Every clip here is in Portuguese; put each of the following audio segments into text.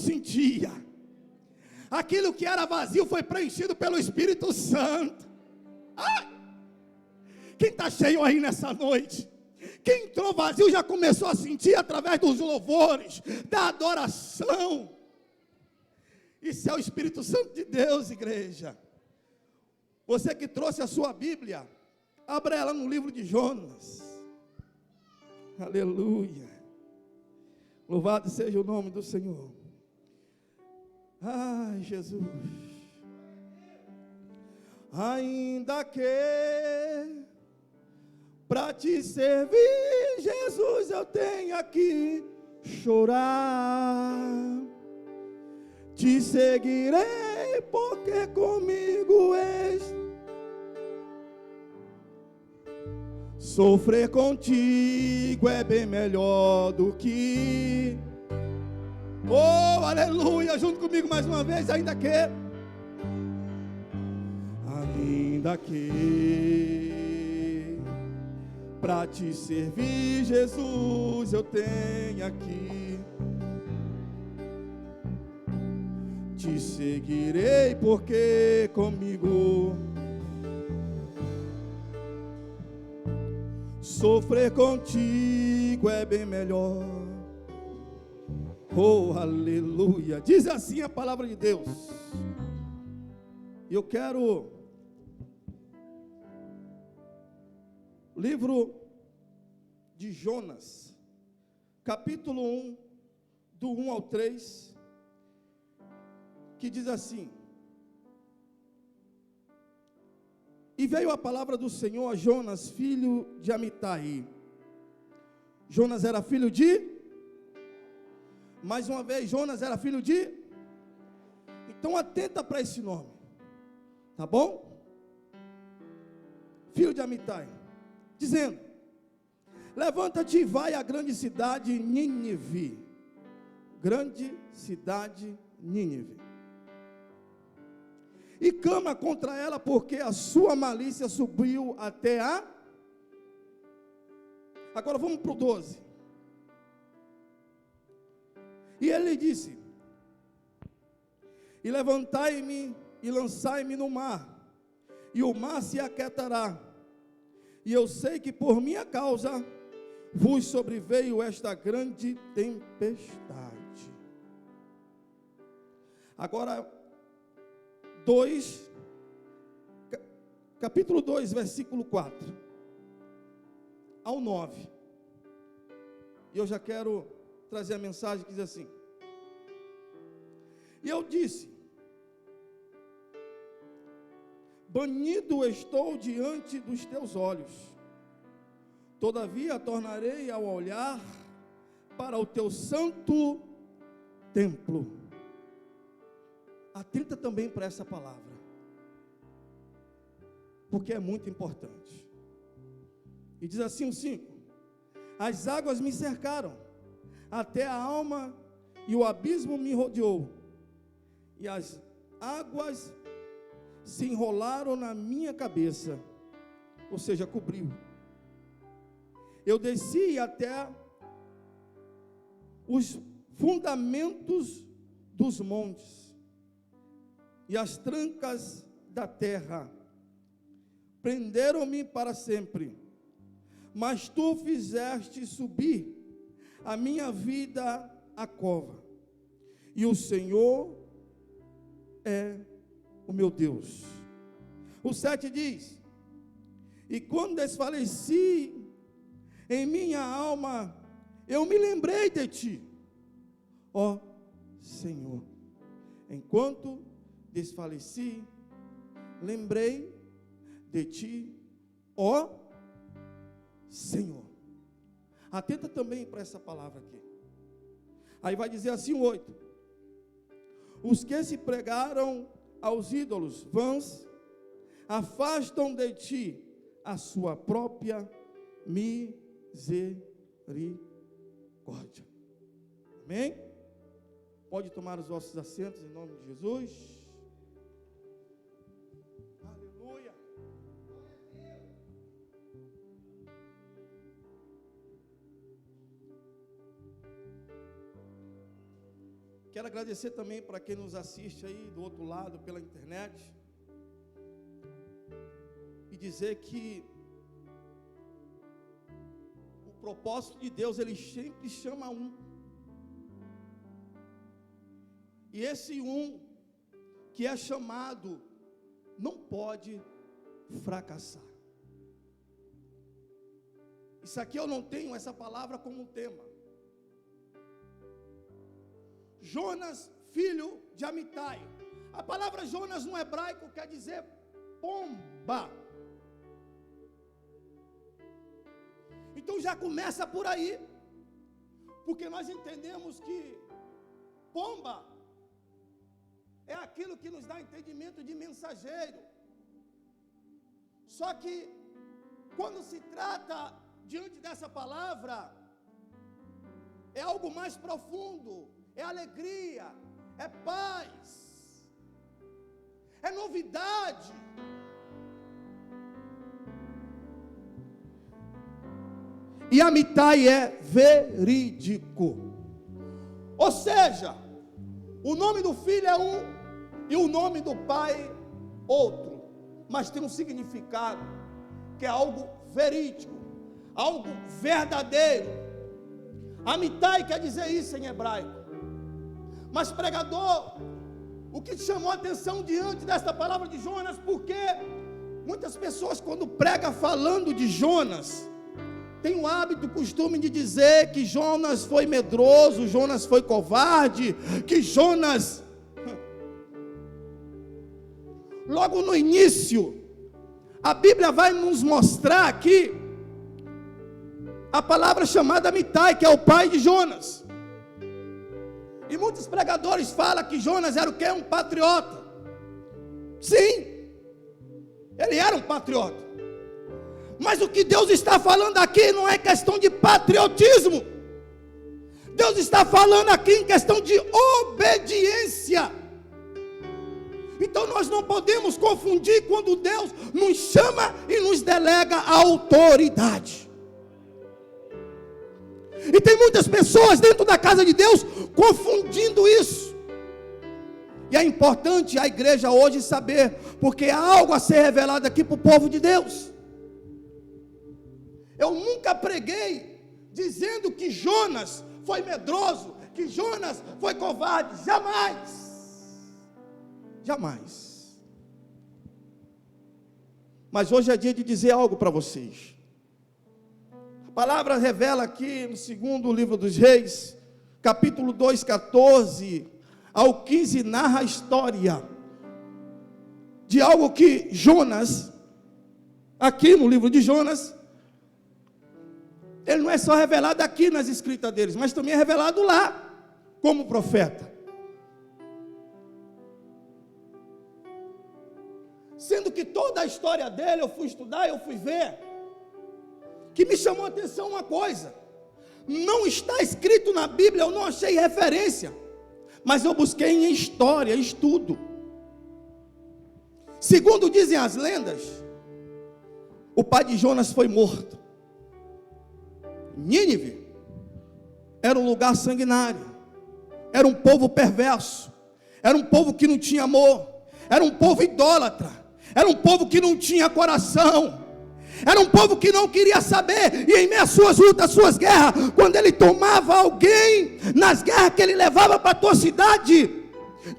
sentia. Aquilo que era vazio foi preenchido pelo Espírito Santo. Ai! Quem está cheio aí nessa noite? Quem entrou vazio já começou a sentir através dos louvores, da adoração. Isso é o Espírito Santo de Deus, igreja. Você que trouxe a sua Bíblia, abra ela no livro de Jonas. Aleluia. Louvado seja o nome do Senhor. Ai, Jesus. Ainda que para te servir, Jesus, eu tenho que chorar. Te seguirei porque comigo és. Sofrer contigo é bem melhor do que... Oh, aleluia, junto comigo mais uma vez, ainda que para te servir, Jesus, eu tenho aqui. Te seguirei porque comigo sofrer contigo é bem melhor. Oh, aleluia. Diz assim a palavra de Deus. Eu quero livro de Jonas, capítulo 1, do 1 ao 3, que diz assim: E veio a palavra do Senhor a Jonas, filho de Amitai. Jonas era filho de... Mais uma vez, Jonas era filho de... Então atenta para esse nome, tá bom? Filho de Amitai, dizendo: Levanta-te e vai à grande cidade Nínive. Grande cidade Nínive. E clama contra ela, porque a sua malícia subiu até a... Agora vamos para o 12. E ele disse: E levantai-me e lançai-me no mar, e o mar se aquietará. E eu sei que por minha causa vos sobreveio esta grande tempestade. Agora, capítulo 2, versículo 4 ao 9. E eu já quero trazer a mensagem que diz assim: E eu disse: Banido estou diante dos teus olhos, todavia tornarei a olhar para o teu santo templo. Atenta também para essa palavra, porque é muito importante. E diz assim o 5: As águas me cercaram até a alma, e o abismo me rodeou, e as águas se enrolaram na minha cabeça, ou seja, cobriu. Eu desci até os fundamentos dos montes, e as trancas da terra prenderam-me para sempre. Mas tu fizeste subir a minha vida à cova, e o Senhor é o meu Deus. O 7 diz: E quando desfaleci em minha alma, eu me lembrei de ti, ó Senhor. Enquanto desfaleci, lembrei de ti, ó Senhor. Atenta também para essa palavra aqui. Aí vai dizer assim o 8: Os que se pregaram aos ídolos vãs afastam de ti a sua própria misericórdia. Amém? Pode tomar os vossos assentos em nome de Jesus. Aleluia. Quero agradecer também para quem nos assiste aí do outro lado pela internet. E dizer que o propósito de Deus, Ele sempre chama um. E esse um que é chamado não pode fracassar. Isso aqui eu não tenho essa palavra como tema. Jonas, filho de Amitai. A palavra Jonas no hebraico quer dizer pomba. Então já começa por aí, porque nós entendemos que pomba é aquilo que nos dá entendimento de mensageiro. Só que quando se trata diante dessa palavra, é algo mais profundo, é alegria, é paz, é novidade. E Amitai é verídico. Ou seja, o nome do filho é um e o nome do pai outro. Mas tem um significado que é algo verídico, algo verdadeiro. Amitai quer dizer isso em hebraico. Mas pregador, o que te chamou a atenção diante desta palavra de Jonas? Porque muitas pessoas quando pregam falando de Jonas, tem o hábito, o costume de dizer que Jonas foi medroso, Jonas foi covarde, que Jonas... Logo no início, a Bíblia vai nos mostrar aqui a palavra chamada Amitai, que é o pai de Jonas. E muitos pregadores falam que Jonas era o quê? Um patriota. Sim, ele era um patriota. Mas o que Deus está falando aqui não é questão de patriotismo. Deus está falando aqui em questão de obediência. Então nós não podemos confundir quando Deus nos chama e nos delega a autoridade. E tem muitas pessoas dentro da casa de Deus confundindo isso. E é importante a igreja hoje saber, porque há algo a ser revelado aqui para o povo de Deus. Eu nunca preguei dizendo que Jonas foi medroso, que Jonas foi covarde, jamais. Jamais. Mas hoje é dia de dizer algo para vocês. A palavra revela aqui no segundo livro dos Reis, capítulo 2, 14 ao 15, narra a história de algo que Jonas, aqui no livro de Jonas, ele não é só revelado aqui nas escritas deles, mas também é revelado lá, como profeta. Sendo que toda a história dele, eu fui estudar, eu fui ver, que me chamou a atenção uma coisa, não está escrito na Bíblia, eu não achei referência, mas eu busquei em história, estudo. Segundo dizem as lendas, o pai de Jonas foi morto. Nínive era um lugar sanguinário, era um povo perverso, era um povo que não tinha amor, era um povo idólatra, era um povo que não tinha coração, era um povo que não queria saber, e em meio às suas lutas, às suas guerras, quando ele tomava alguém, nas guerras que ele levava para a tua cidade,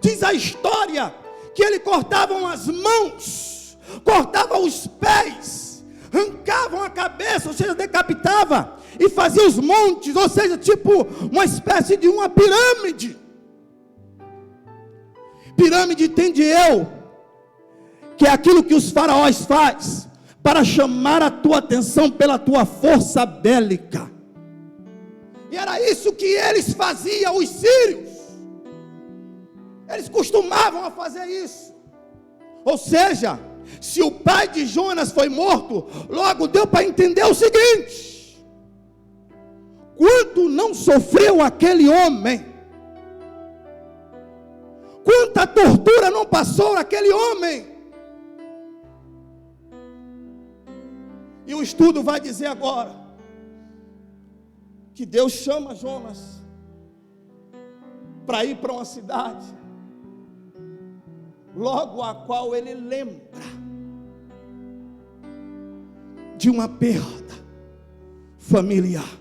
diz a história, que ele cortavam as mãos, cortavam os pés, arrancavam a cabeça, ou seja, decapitava, e fazia os montes, ou seja, tipo uma espécie de uma pirâmide. Pirâmide, entende eu, que é aquilo que os faraós faz, para chamar a tua atenção pela tua força bélica. E era isso que eles faziam, os sírios. Eles costumavam a fazer isso. Ou seja, se o pai de Jonas foi morto, logo deu para entender o seguinte: quanto não sofreu aquele homem, quanta tortura não passou aquele homem. E o estudo vai dizer agora que Deus chama Jonas para ir para uma cidade, logo a qual ele lembra de uma perda familiar.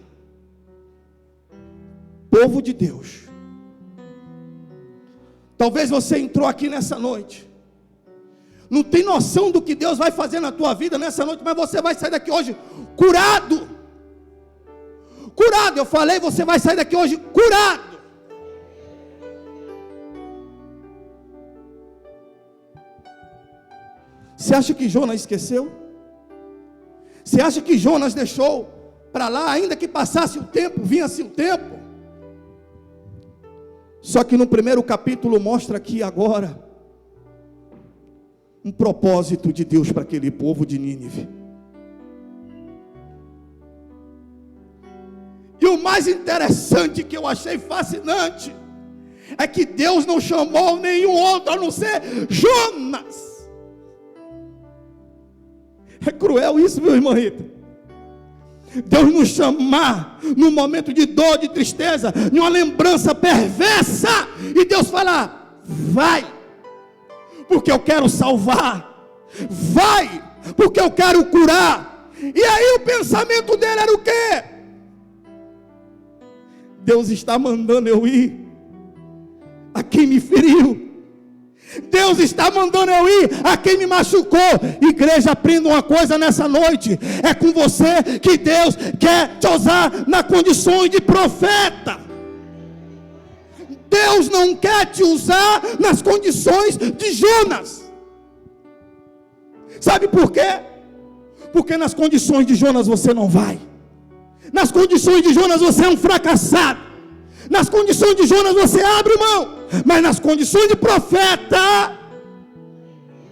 Povo de Deus, talvez você entrou aqui nessa noite, não tem noção do que Deus vai fazer na tua vida nessa noite, mas você vai sair daqui hoje curado. Curado, eu falei, você vai sair daqui hoje curado. Você acha que Jonas esqueceu? Você acha que Jonas deixou para lá, ainda que passasse o tempo, vinha-se o tempo? Só que no primeiro capítulo mostra aqui agora um propósito de Deus para aquele povo de Nínive. E o mais interessante, que eu achei fascinante, é que Deus não chamou nenhum outro a não ser Jonas. É cruel isso, meu irmão Rita. Deus nos chamar num momento de dor, de tristeza, de uma lembrança perversa, e Deus fala: vai, porque eu quero salvar. Vai, porque eu quero curar. E aí o pensamento dele era o quê? Deus está mandando eu ir a quem me feriu. Deus está mandando eu ir a quem me machucou. Igreja, aprenda uma coisa nessa noite: é com você que Deus quer te usar nas condições de profeta. Deus não quer te usar nas condições de Jonas. Sabe por quê? Porque nas condições de Jonas você não vai. Nas condições de Jonas você é um fracassado. Nas condições de Jonas você abre mão. Mas nas condições de profeta,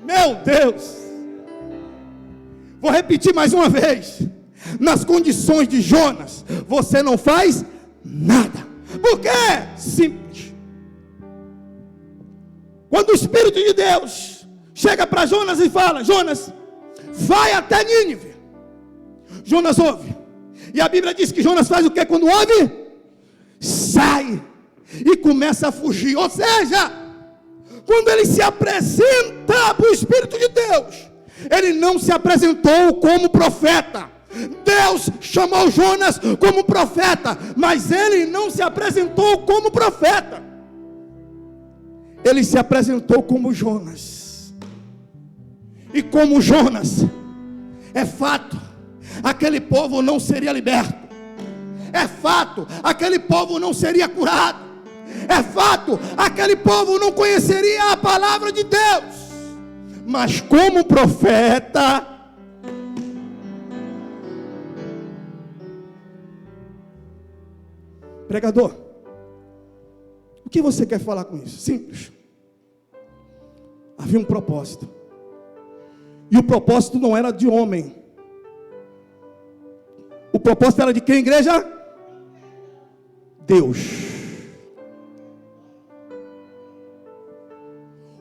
meu Deus, vou repetir mais uma vez: nas condições de Jonas você não faz nada. Por quê? Simples. Quando o Espírito de Deus chega para Jonas e fala: Jonas, vai até Nínive. Jonas ouve. E a Bíblia diz que Jonas faz o que quando ouve? Sai e começa a fugir. Ou seja, quando ele se apresenta para o Espírito de Deus, ele não se apresentou como profeta. Deus chamou Jonas como profeta, mas ele não se apresentou como profeta. Ele se apresentou como Jonas. E como Jonas, é fato, aquele povo não seria liberto. É fato, aquele povo não seria curado. É fato, aquele povo não conheceria a palavra de Deus. Mas como profeta, pregador, o que você quer falar com isso? Simples. Havia um propósito. E o propósito não era de homem. O propósito era de quem, igreja? Deus.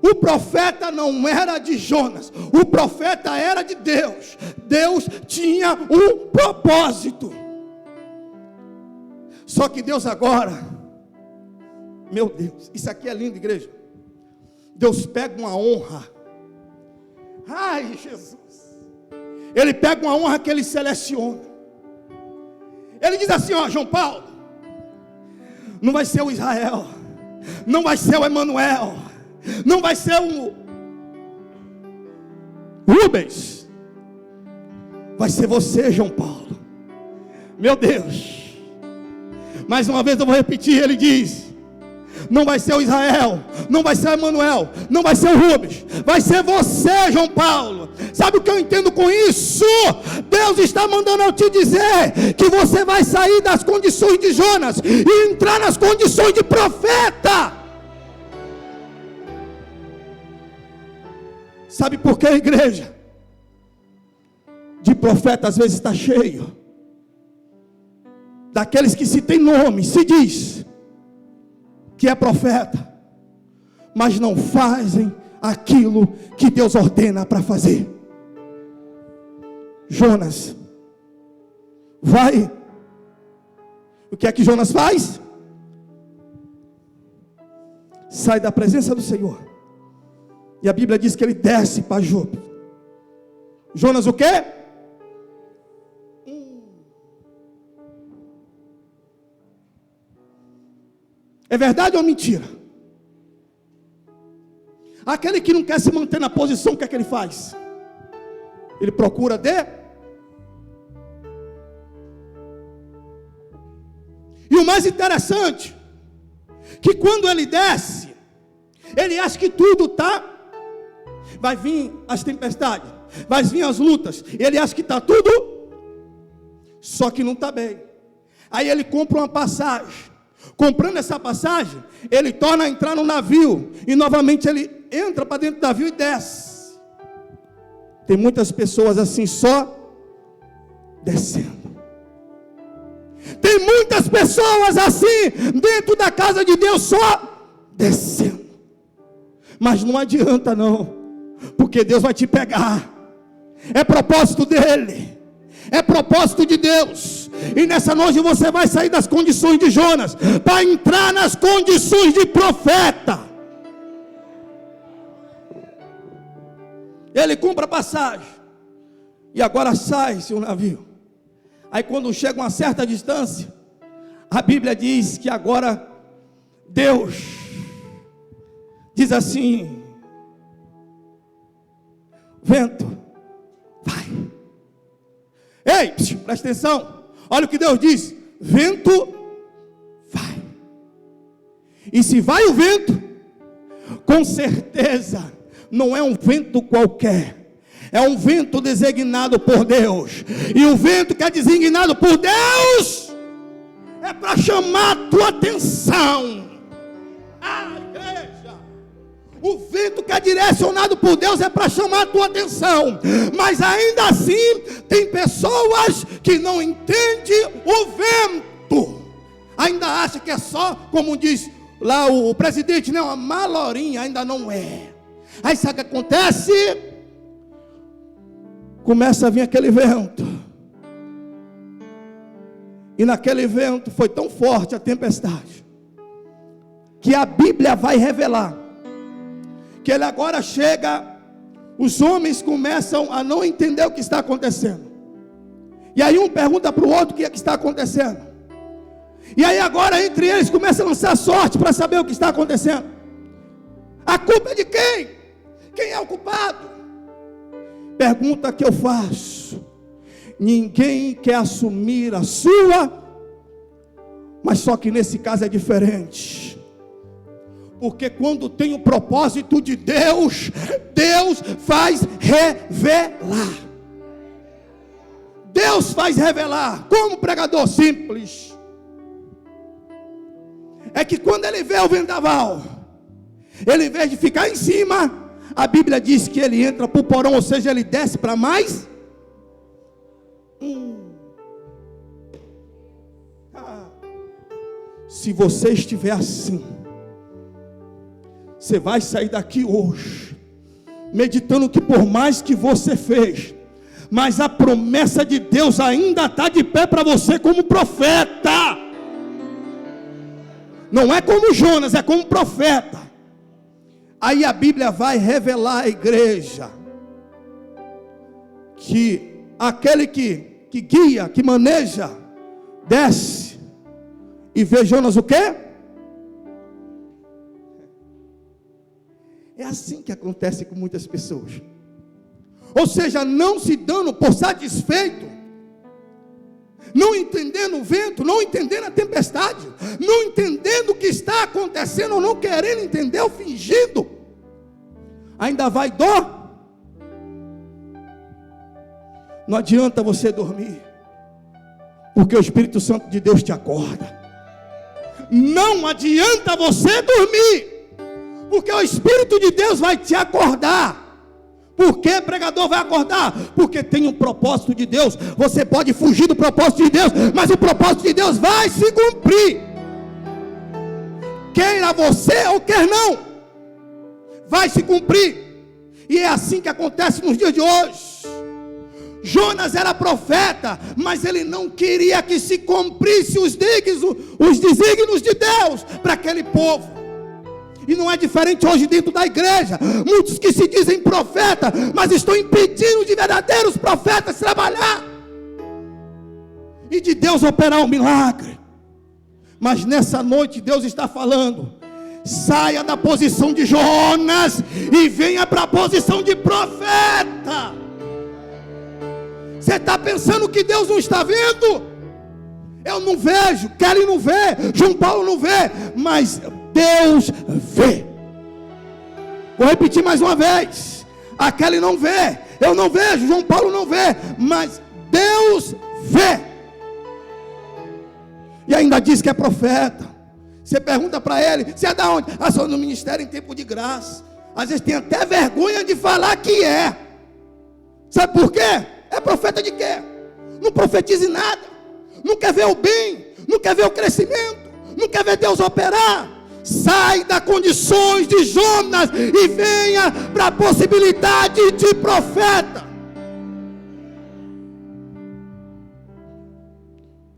O profeta não era de Jonas. O profeta era de Deus. Deus tinha um propósito. Só que Deus agora, meu Deus, isso aqui é lindo, igreja. Deus pega uma honra. Ai, Jesus. Ele pega uma honra que ele seleciona. Ele diz assim: ó, João Paulo, não vai ser o Israel, não vai ser o Emanuel, não vai ser o Rubens, vai ser você, João Paulo. Meu Deus, mais uma vez eu vou repetir. Ele diz: não vai ser o Israel, não vai ser o Emanuel, não vai ser o Rubens, vai ser você, João Paulo. Sabe o que eu entendo com isso? Deus está mandando eu te dizer que você vai sair das condições de Jonas e entrar nas condições de profeta. Sabe por que, igreja? De profeta às vezes está cheio. Daqueles que se tem nome, se diz que é profeta, mas não fazem aquilo que Deus ordena para fazer. Jonas vai. O que é que Jonas faz? sai da presença do Senhor. E a Bíblia diz que ele desce para Jope. Jonas o quê? É verdade ou mentira? Aquele que não quer se manter na posição, o que é que ele faz? Ele procura E o mais interessante, que quando ele desce, ele acha que tudo vai vir as tempestades, vai vir as lutas, ele acha que está tudo, só que não está bem. Aí ele compra uma passagem. Comprando essa passagem, ele torna a entrar no navio, e novamente ele entra para dentro do navio e desce. Tem muitas pessoas assim, só descendo. Tem muitas pessoas assim, dentro da casa de Deus, só descendo. Mas não adianta não, porque Deus vai te pegar. É propósito dele, é propósito de Deus. E nessa noite você vai sair das condições de Jonas, para entrar nas condições de profeta. Ele compra a passagem, e agora sai-se o navio. Aí quando chega a uma certa distância, a Bíblia diz que agora Deus diz assim: vento, vai. Ei, presta atenção. Olha o que Deus diz: vento, vai. E se vai o vento, com certeza não é um vento qualquer. É um vento designado por Deus. E o vento que é designado por Deus é para chamar a tua atenção. Igreja, o vento que é direcionado por Deus é para chamar a tua atenção. Mas ainda assim tem pessoas que não entendem o vento. Ainda acha que é só, como diz lá o presidente, uma malorinha. Ainda não é. Aí sabe o que acontece? Começa a vir aquele vento. E naquele vento foi tão forte a tempestade, que a Bíblia vai revelar que ele agora chega, os homens começam a não entender o que está acontecendo. E aí um pergunta para o outro o que é que está acontecendo. E aí agora entre eles começa a lançar sorte para saber o que está acontecendo. A culpa é de quem? Quem é o culpado? Pergunta que eu faço: ninguém quer assumir a sua, mas só que nesse caso é diferente, porque quando tem o propósito de Deus, Deus faz revelar. Deus faz revelar. Como pregador simples, é que quando ele vê o vendaval, ele em vez de ficar em cima, a Bíblia diz que ele entra para o porão, ou seja, ele desce para mais. Se você estiver assim, você vai sair daqui hoje, meditando que por mais que você fez, mas a promessa de Deus ainda está de pé para você como profeta. Não é como Jonas, é como profeta. Aí a Bíblia vai revelar à igreja que aquele que guia, que maneja, desce e vê Jonas o quê? É assim que acontece com muitas pessoas. Ou seja, não se dando por satisfeito, não entendendo o vento, não entendendo a tempestade, não entendendo o que está acontecendo, ou não querendo entender, ou fingindo, ainda vai dor. Não adianta você dormir, porque o Espírito Santo de Deus te acorda. Não adianta você dormir, porque o Espírito de Deus vai te acordar. Por que pregador vai acordar? Porque tem um propósito de Deus. Você pode fugir do propósito de Deus, mas o propósito de Deus vai se cumprir. Queira você ou quer não, vai se cumprir. E é assim que acontece nos dias de hoje. Jonas era profeta, mas ele não queria que se cumprisse os desígnios de Deus para aquele povo. E não é diferente hoje dentro da igreja. Muitos que se dizem profeta, mas estão impedindo de verdadeiros profetas trabalhar e de Deus operar um milagre. Mas nessa noite Deus está falando: saia da posição de Jonas e venha para a posição de profeta. Você está pensando que Deus não está vendo? Eu não vejo, Kelly não vê, João Paulo não vê, mas Deus vê. Vou repetir mais uma vez: a Kelly não vê, eu não vejo, João Paulo não vê, mas Deus vê. E ainda diz que é profeta. Você pergunta para ele: você é da onde? Ah, sou no ministério em tempo de graça. Às vezes tem até vergonha de falar que é. Sabe por quê? É profeta de quê? Não profetize nada, não quer ver o bem, não quer ver o crescimento, não quer ver Deus operar. Sai das condições de Jonas e venha para a possibilidade de profeta.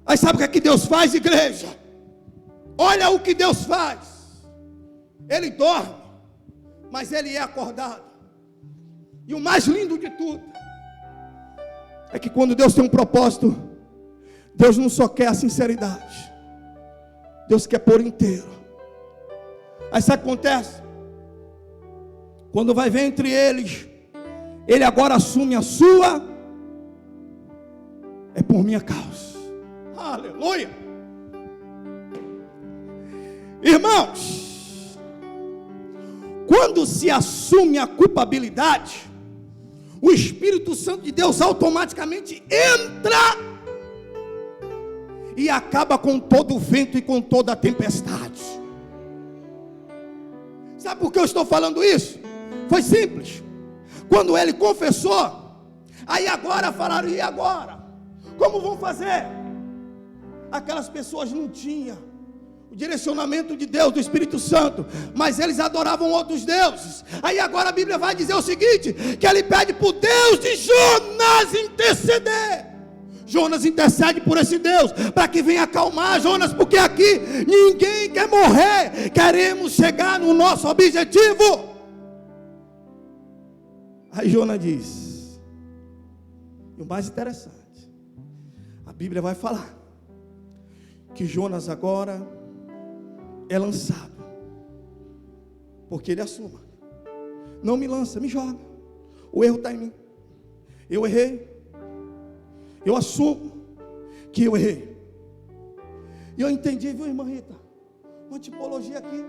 Aí sabe o que é que Deus faz, igreja? Olha o que Deus faz. Ele dorme, mas ele é acordado. E o mais lindo de tudo é que quando Deus tem um propósito, Deus não só quer a sinceridade, Deus quer por inteiro. Aí sabe o que acontece? Quando vai ver entre eles, ele agora assume a sua, é por minha causa. Aleluia. Irmãos, quando se assume a culpabilidade, o Espírito Santo de Deus automaticamente entra e acaba com todo o vento e com toda a tempestade. Sabe por que eu estou falando isso? Foi simples. Quando ele confessou, aí agora falaram: e agora? Como vão fazer? Aquelas pessoas não tinham o direcionamento de Deus, do Espírito Santo, mas eles adoravam outros deuses. Aí agora a Bíblia vai dizer o seguinte: que ele pede para o Deus de Jonas interceder. Jonas intercede por esse Deus, para que venha acalmar Jonas, porque aqui ninguém quer morrer, queremos chegar no nosso objetivo. Aí Jonas diz, e o mais interessante, a Bíblia vai falar, que Jonas agora é lançado, porque ele assuma: não me lança, me joga, o erro está em mim, eu errei, eu assumo que eu errei. E eu entendi, viu, irmã Rita? Uma tipologia aqui.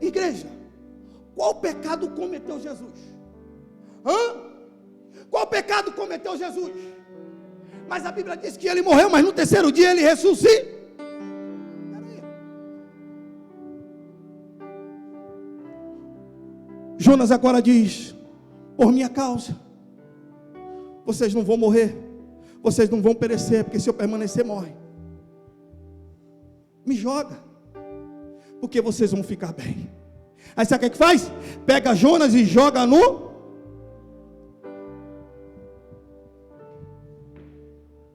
Igreja, qual pecado cometeu Jesus? Qual pecado cometeu Jesus? Mas a Bíblia diz que ele morreu, mas no terceiro dia ele ressuscita. Peraí. Jonas agora diz: por minha causa vocês não vão morrer, vocês não vão perecer, porque se eu permanecer, morre. Me joga, porque vocês vão ficar bem. Aí sabe o que faz? Pega Jonas e joga no...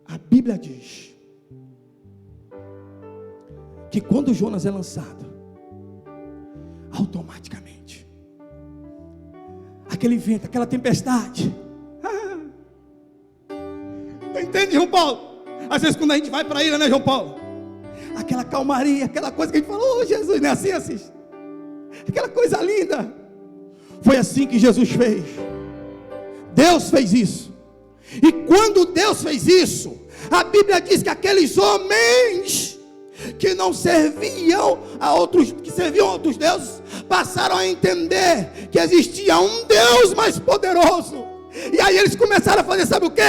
A Bíblia diz que quando Jonas é lançado, automaticamente, aquele vento, aquela tempestade... Entende, João Paulo? Às vezes quando a gente vai para a ilha, né, João Paulo? Aquela calmaria, aquela coisa que a gente fala: oh Jesus, não é assim, assiste. Aquela coisa linda. Foi assim que Jesus fez. Deus fez isso. E quando Deus fez isso, a Bíblia diz que aqueles homens que não serviam a outros, que serviam a outros deuses, passaram a entender que existia um Deus mais poderoso. E aí eles começaram a fazer, sabe o que?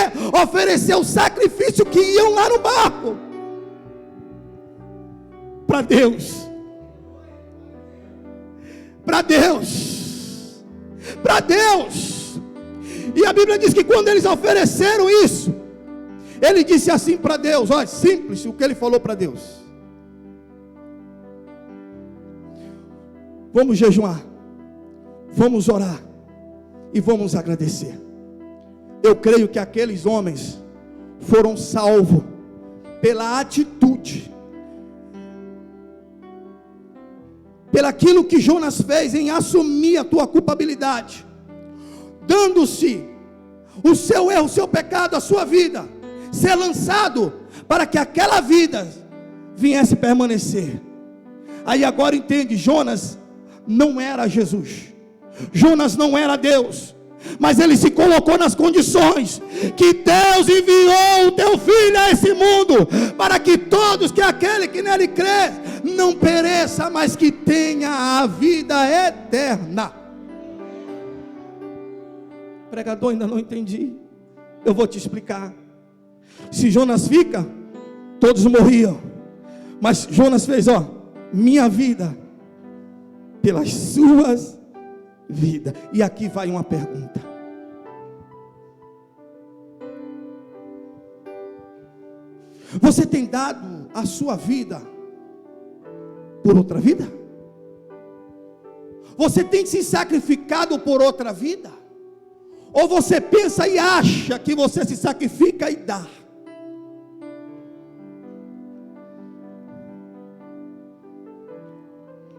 Oferecer o sacrifício que iam lá no barco para Deus. Para Deus. Para Deus. E a Bíblia diz que quando eles ofereceram isso, ele disse assim para Deus: olha, simples o que ele falou para Deus: vamos jejuar, vamos orar e vamos agradecer. Eu creio que aqueles homens foram salvos pela atitude pelaquilo que Jonas fez em assumir a tua culpabilidade, dando-se o seu erro, o seu pecado, a sua vida, ser lançado para que aquela vida viesse permanecer. Aí agora entende, Jonas não era Jesus, Jonas não era Deus, mas ele se colocou nas condições que Deus enviou o teu filho a esse mundo, para que todos, que aquele que nele crê, não pereça, mas que tenha a vida eterna. Pregador, ainda não entendi. Eu vou te explicar. Se Jonas fica, todos morriam, mas Jonas fez, minha vida pelas suas vidas. E aqui vai uma pergunta: você tem dado a sua vida por outra vida? Você tem se sacrificado por outra vida? Ou você pensa e acha que você se sacrifica e dá?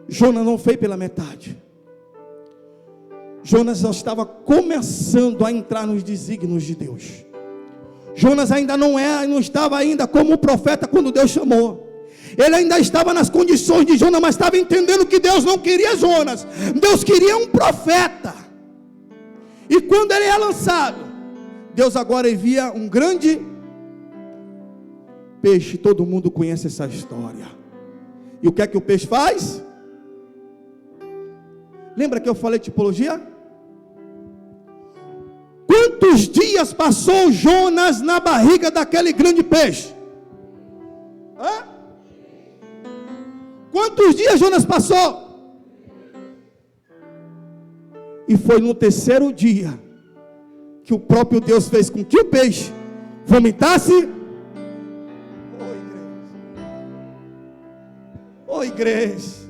Jonas não fez pela metade. Jonas já estava começando a entrar nos desígnios de Deus. Jonas ainda não estava ainda como profeta quando Deus chamou. Ele ainda estava nas condições de Jonas, mas estava entendendo que Deus não queria Jonas. Deus queria um profeta. E quando ele é lançado, Deus agora envia um grande peixe. Todo mundo conhece essa história. E o que é que o peixe faz? Lembra que eu falei tipologia? Quantos dias passou Jonas na barriga daquele grande peixe? Quantos dias Jonas passou? E foi no terceiro dia que o próprio Deus fez com que o peixe vomitasse. Ô igreja,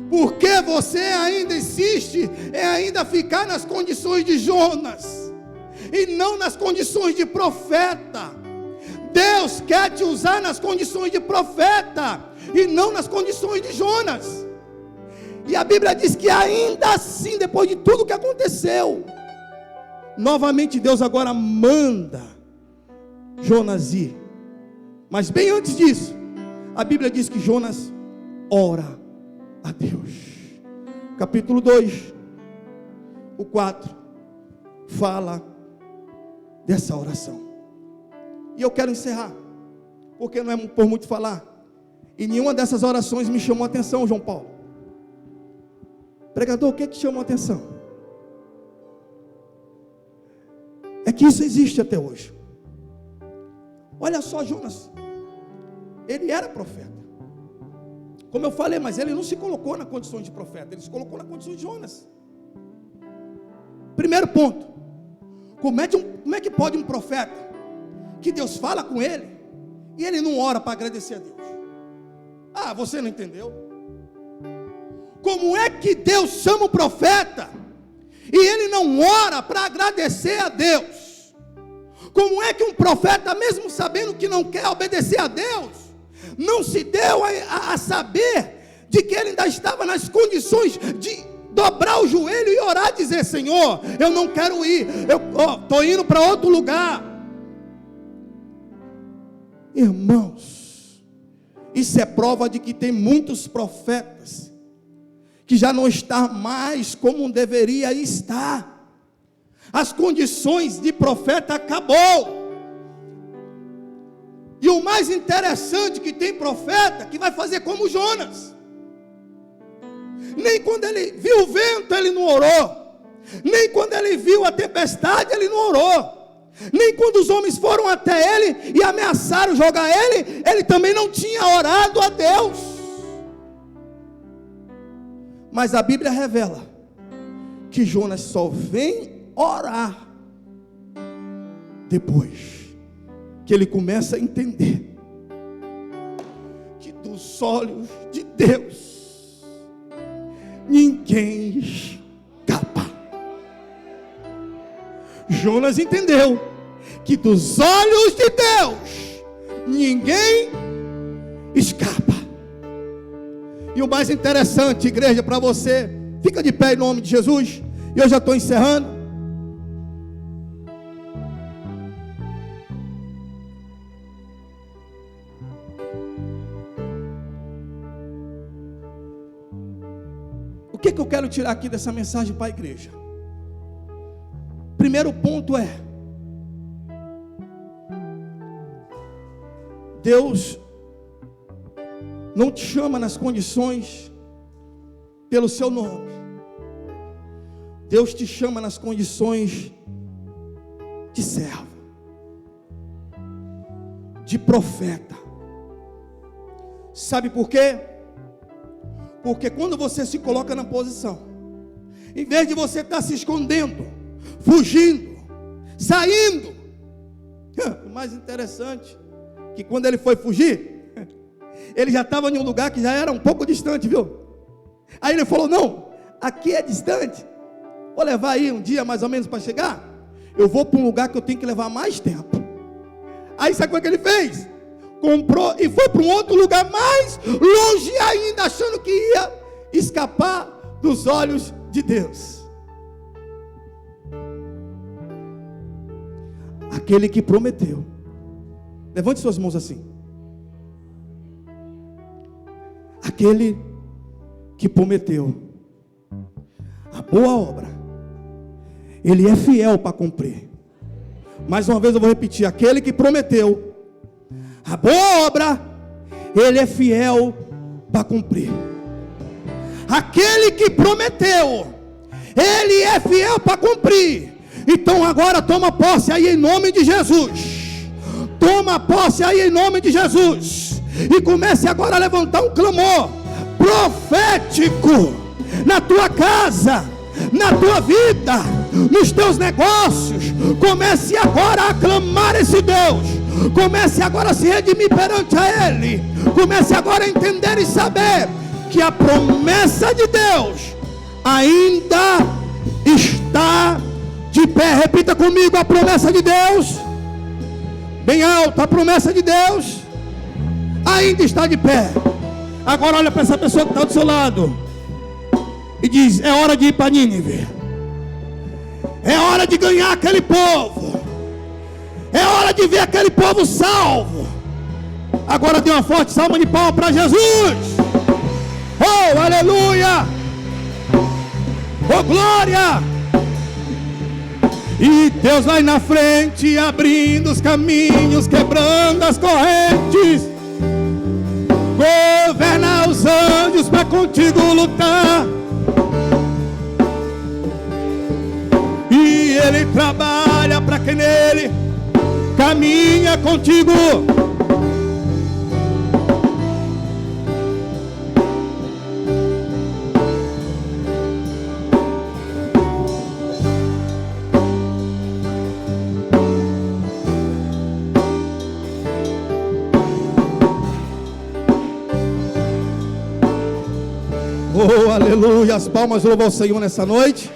por que você ainda insiste em ainda ficar nas condições de Jonas e não nas condições de profeta? Deus quer te usar nas condições de profeta e não nas condições de Jonas. E a Bíblia diz que ainda assim, depois de tudo que aconteceu, novamente Deus agora manda Jonas ir. Mas bem antes disso, a Bíblia diz que Jonas ora a Deus. Capítulo 2, o 4, fala dessa oração. E eu quero encerrar, porque não é por muito falar. E nenhuma dessas orações me chamou a atenção, João Paulo. Pregador, o que é que chamou a atenção? É que isso existe até hoje. Olha só, Jonas, ele era profeta, como eu falei, mas ele não se colocou na condição de profeta, ele se colocou na condição de Jonas. Primeiro ponto: como é que pode um profeta, que Deus fala com ele, e ele não ora para agradecer a Deus? Você não entendeu? Como é que Deus chama o profeta e ele não ora para agradecer a Deus? Como é que um profeta, mesmo sabendo que não quer obedecer a Deus, não se deu a saber de que ele ainda estava nas condições de dobrar o joelho e orar, dizer: Senhor, eu não quero ir, eu estou indo para outro lugar. Irmãos, isso é prova de que tem muitos profetas que já não está mais como deveria estar. As condições de profeta acabou. E o mais interessante, que tem profeta que vai fazer como Jonas. Nem quando ele viu o vento ele não orou, nem quando ele viu a tempestade ele não orou, nem quando os homens foram até ele e ameaçaram jogar ele também não tinha orado a Deus. Mas a Bíblia revela que Jonas só vem orar depois que ele começa a entender que dos olhos de Deus ninguém escapa. Jonas entendeu que dos olhos de Deus ninguém escapa. E o mais interessante, igreja, para você, fica de pé em nome de Jesus. E eu já estou encerrando. O que eu quero tirar aqui dessa mensagem para a igreja? Primeiro ponto é: Deus não te chama nas condições pelo seu nome. Deus te chama nas condições de servo, de profeta. Sabe por quê? Porque quando você se coloca na posição, em vez de você estar se escondendo, fugindo, saindo, o mais interessante, que quando ele foi fugir, ele já estava em um lugar que já era um pouco distante, viu? Aí ele falou: não, aqui é distante, vou levar aí um dia mais ou menos para chegar. Eu vou para um lugar que eu tenho que levar mais tempo. Aí sabe o que ele fez? Comprou e foi para um outro lugar mais longe ainda, achando que ia escapar dos olhos de Deus. Aquele que prometeu, levante suas mãos assim. Aquele que prometeu a boa obra, ele é fiel para cumprir. Mais uma vez eu vou repetir: aquele que prometeu a boa obra, ele é fiel para cumprir. Aquele que prometeu, ele é fiel para cumprir. Então agora toma posse aí em nome de Jesus. Toma posse aí em nome de Jesus. E comece agora a levantar um clamor profético na tua casa, na tua vida, nos teus negócios. Comece agora a clamar esse Deus. Comece agora a se redimir perante a Ele. Comece agora a entender e saber que a promessa de Deus ainda está de pé. Repita comigo: a promessa de Deus, bem alto, a promessa de Deus ainda está de pé. Agora olha para essa pessoa que está do seu lado e diz: é hora de ir para Nínive. É hora de ganhar aquele povo. É hora de ver aquele povo salvo. Agora dê uma forte salva de palmas para Jesus. Oh, aleluia. Oh, glória. E Deus vai na frente, abrindo os caminhos, quebrando as correntes. Governa os anjos para contigo lutar. E Ele trabalha para quem nele caminha contigo. Oh, aleluia. As palmas louvam ao Senhor nessa noite.